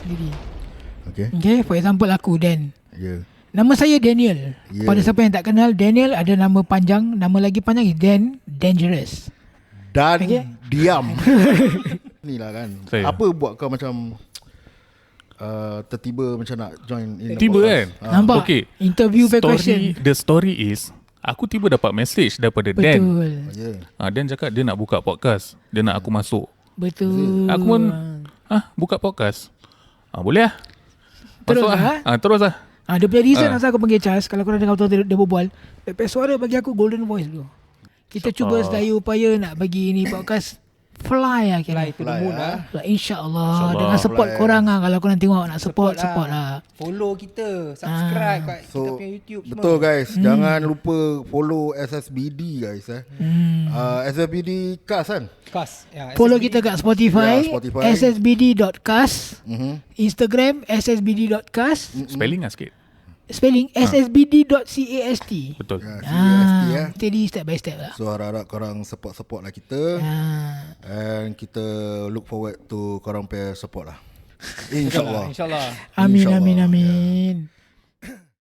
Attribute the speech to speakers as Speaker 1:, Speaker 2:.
Speaker 1: sendiri.
Speaker 2: Okay.
Speaker 1: Okay, for example aku Dan.
Speaker 2: Ya.
Speaker 1: Nama saya Daniel. Pada siapa yang tak kenal, Daniel ada nama panjang. Nama lagi panjang is Dan Dangerous.
Speaker 2: Dan
Speaker 1: Okay.
Speaker 2: diam. Ni lah kan.
Speaker 3: Saya.
Speaker 2: Apa buat kau macam tertiba macam nak join in the
Speaker 3: Tiba
Speaker 2: podcast?
Speaker 3: kan?
Speaker 1: Nampak?
Speaker 3: Okay.
Speaker 1: Interview by question.
Speaker 3: The story is, aku tiba dapat message daripada Dan.
Speaker 1: Betul.
Speaker 2: Ya.
Speaker 3: Dan cakap dia nak buka podcast. Dia nak aku masuk.
Speaker 1: Betul.
Speaker 3: Aku pun buka podcast. Boleh lah.
Speaker 1: Terus
Speaker 3: Masuk
Speaker 1: lah,
Speaker 3: terus lah.
Speaker 1: Dia punya reason asal aku panggil Charles. Kalau korang dengar betul dia berbual, suara bagi aku golden voice bro. Kita cuba sedaya upaya nak bagi ini podcast fly lah kira.
Speaker 4: Fly to the moon lah.
Speaker 1: InsyaAllah. Dengan support
Speaker 2: Fly.
Speaker 1: korang lah. Kalau korang tengok nak support lah.
Speaker 4: Follow kita, subscribe kat kita
Speaker 2: So
Speaker 4: punya YouTube semua.
Speaker 2: betul guys, jangan lupa follow SSBD guys SSBD Cast kan.
Speaker 4: Cast. Ya,
Speaker 1: Follow
Speaker 4: SSBD.
Speaker 1: kita kat Spotify,
Speaker 2: Ya, Spotify.
Speaker 1: ssbd.cast, Instagram ssbd.cast,
Speaker 3: Spelling lah sikit.
Speaker 1: spelling ssbd.cast.
Speaker 3: Betul.
Speaker 2: CAST ya.
Speaker 1: Steady step by step lah.
Speaker 2: So harap-harap korang support lah kita. And kita look forward to korang punya support lah. InsyaAllah.
Speaker 4: InsyaAllah.
Speaker 1: Amin,
Speaker 2: InsyaAllah.
Speaker 1: amin, amin.